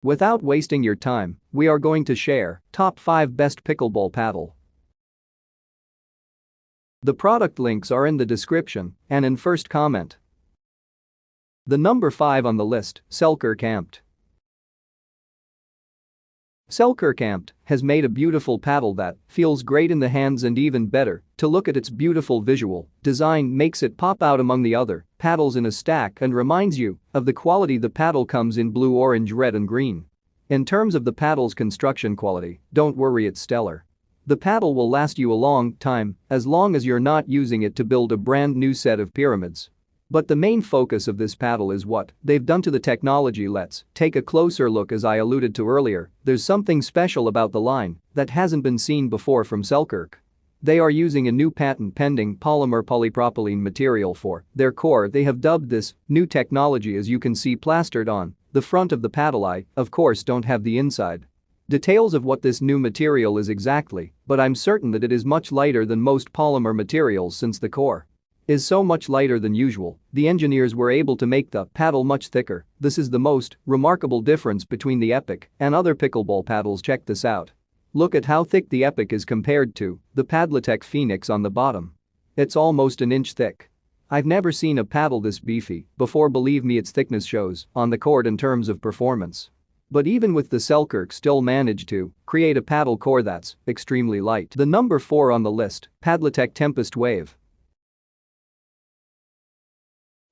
Without wasting your time, we are going to share top 5 best pickleball paddle. The product links are in the description and in first comment. The number 5 on the list, Selkirk. Selkirk has made a beautiful paddle that feels great in the hands, and even better, to look at its beautiful visual design makes it pop out among the other paddles in a stack and reminds you of the quality. The paddle comes in blue, orange, red and green. In terms of the paddle's construction quality, don't worry, it's stellar. The paddle will last you a long time, as long as you're not using it to build a brand new set of pyramids. But the main focus of this paddle is what they've done to the technology. Let's take a closer look. As I alluded to earlier, there's something special about the line that hasn't been seen before from Selkirk. They are using a new patent-pending polymer polypropylene material for their core. They have dubbed this new technology, as you can see plastered on the front of the paddle. I, of course, don't have the inside details of what this new material is exactly, but I'm certain that it is much lighter than most polymer materials, since the core is so much lighter than usual. The engineers were able to make the paddle much thicker. This is the most remarkable difference between the Epic and other pickleball paddles. Check this out. Look at how thick the Epic is compared to the Padletech Phoenix on the bottom. It's almost an inch thick. I've never seen a paddle this beefy before. Believe me, its thickness shows on the court in terms of performance. But even with the Selkirk still managed to create a paddle core that's extremely light. The number 4 on the list, Padletech Tempest Wave.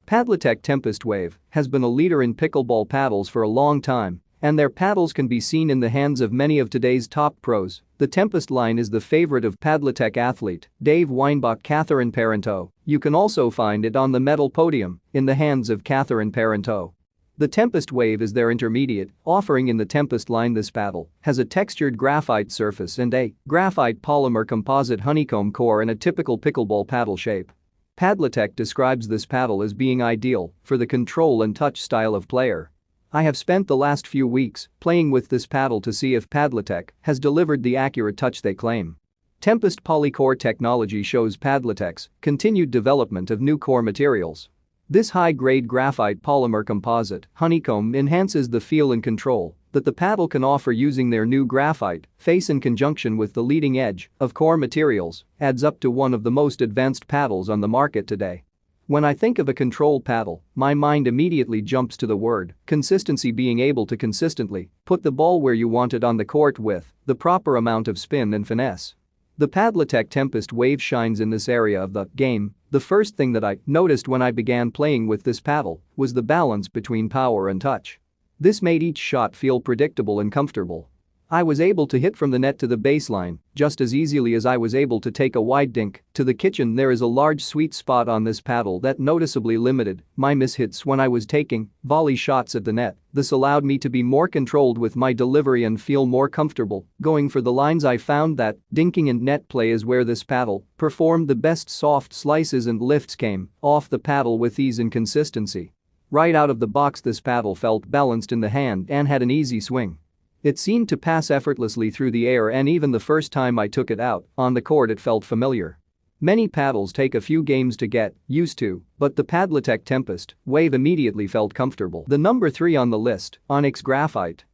Padletech Tempest Wave has been a leader in pickleball paddles for a long time, and their paddles can be seen in the hands of many of today's top pros. The Tempest line is the favorite of Padletech athlete Dave Weinbach. Catherine Parenteau. You can also find it on the medal podium in the hands of Catherine Parenteau. The Tempest Wave is their intermediate offering in the Tempest line. This paddle has a textured graphite surface and a graphite polymer composite honeycomb core in a typical pickleball paddle shape. Padletech describes this paddle as being ideal for the control and touch style of player. I have spent the last few weeks playing with this paddle to see if Padletech has delivered the accurate touch they claim. Tempest Polycore technology shows Padletech's continued development of new core materials. This high-grade graphite polymer composite honeycomb enhances the feel and control that the paddle can offer. Using their new graphite face in conjunction with the leading edge of core materials adds up to one of the most advanced paddles on the market today. When I think of a control paddle, my mind immediately jumps to the word consistency. Being able to consistently put the ball where you want it on the court with the proper amount of spin and finesse. The Padletech Tempest Wave shines in this area of the game. The first thing that I noticed when I began playing with this paddle was the balance between power and touch. This made each shot feel predictable and comfortable. I was able to hit from the net to the baseline just as easily as I was able to take a wide dink to the kitchen. There is a large sweet spot on this paddle that noticeably limited my mishits when I was taking volley shots at the net. This allowed me to be more controlled with my delivery and feel more comfortable going for the lines. I found that dinking and net play is where this paddle performed the best. Soft slices and lifts came off the paddle with ease and consistency. Right out of the box, this paddle felt balanced in the hand and had an easy swing. It seemed to pass effortlessly through the air, and even the first time I took it out on the court it felt familiar. Many paddles take a few games to get used to, but the Padletech Tempest Wave immediately felt comfortable. The number 3 on the list, Onyx Graphite.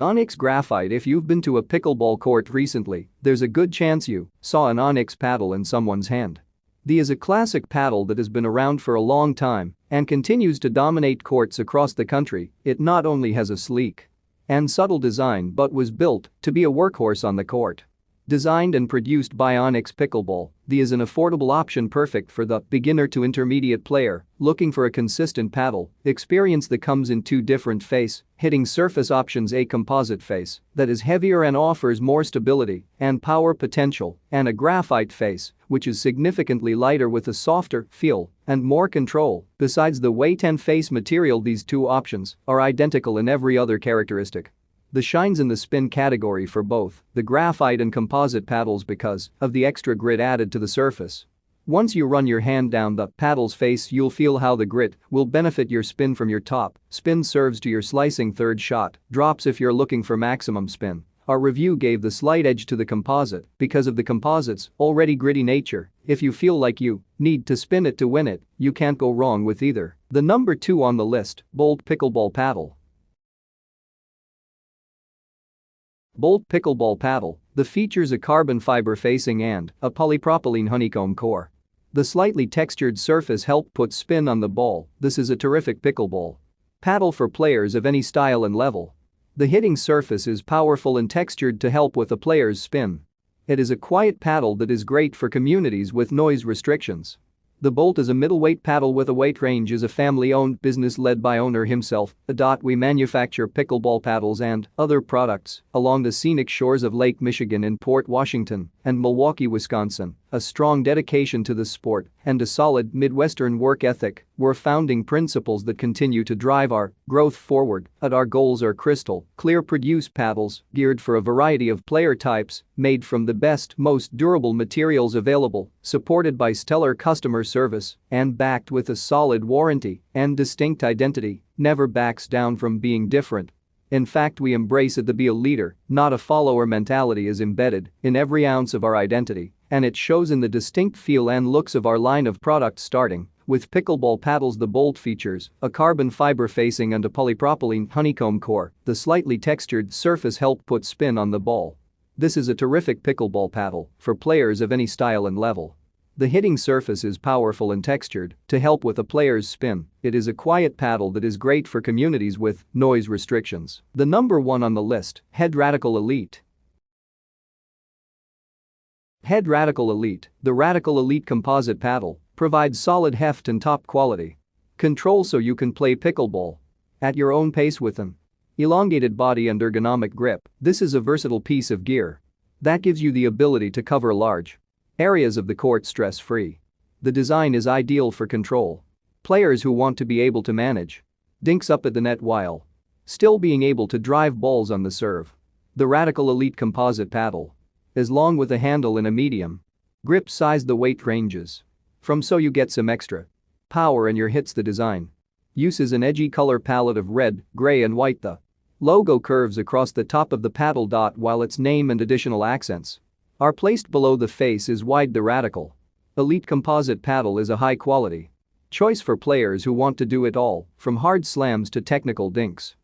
Onyx Graphite. If you've been to a pickleball court recently, there's a good chance you saw an Onyx paddle in someone's hand. This is a classic paddle that has been around for a long time and continues to dominate courts across the country. It not only has a sleek and subtle design but was built to be a workhorse on the court. Designed and produced by Onyx Pickleball, this is an affordable option perfect for the beginner to intermediate player looking for a consistent paddle experience that comes in 2 different face hitting surface options: a composite face that is heavier and offers more stability and power potential, and a graphite face which is significantly lighter with a softer feel and more control. Besides the weight and face material, these 2 options are identical in every other characteristic. The shines in the spin category for both the graphite and composite paddles because of the extra grit added to the surface. Once you run your hand down the paddle's face, you'll feel how the grit will benefit your spin from your top spin serves to your slicing third shot drops if you're looking for maximum spin. Our review gave the slight edge to the composite because of the composite's already gritty nature. If you feel like you need to spin it to win it, you can't go wrong with either. The number 2 on the list, Bolt Pickleball Paddle. Bolt Pickleball Paddle. The features a carbon fiber facing and a polypropylene honeycomb core. The slightly textured surface helps put spin on the ball. This is a terrific pickleball paddle for players of any style and level. The hitting surface is powerful and textured to help with a player's spin. It is a quiet paddle that is great for communities with noise restrictions. The Bolt is a middleweight paddle with a weight range. Is a family-owned business led by owner himself. We manufacture pickleball paddles and other products along the scenic shores of Lake Michigan in Port Washington and Milwaukee, Wisconsin. A strong dedication to the sport and a solid Midwestern work ethic were founding principles that continue to drive our growth forward. Our goals are crystal clear: produce paddles geared for a variety of player types, made from the best, most durable materials available, supported by stellar customer service, and backed with a solid warranty and distinct identity. Never backs down from being different. In fact, we embrace it to be a leader, not a follower. Mentality is embedded in every ounce of our identity, and it shows in the distinct feel and looks of our line of products. Starting with pickleball paddles, the Bolt features a carbon fiber facing and a polypropylene honeycomb core. The slightly textured surface helps put spin on the ball. This is a terrific pickleball paddle for players of any style and level. The hitting surface is powerful and textured to help with a player's spin. It is a quiet paddle that is great for communities with noise restrictions. The number 1 on the list, Head Radical Elite. Head Radical Elite. The Radical Elite composite paddle provides solid heft and top quality control so you can play pickleball at your own pace with an elongated body and ergonomic grip. This is a versatile piece of gear that gives you the ability to cover large areas of the court stress-free. The design is ideal for control players who want to be able to manage dinks up at the net while still being able to drive balls on the serve. The Radical Elite composite paddle is long with a handle in a medium grip size. The weight ranges from so you get some extra power in your hits. The design uses an edgy color palette of red, gray and white. The logo curves across the top of the paddle. While its name and additional accents are placed below the face is wide. The Radical Elite composite paddle is a high-quality choice for players who want to do it all, from hard slams to technical dinks.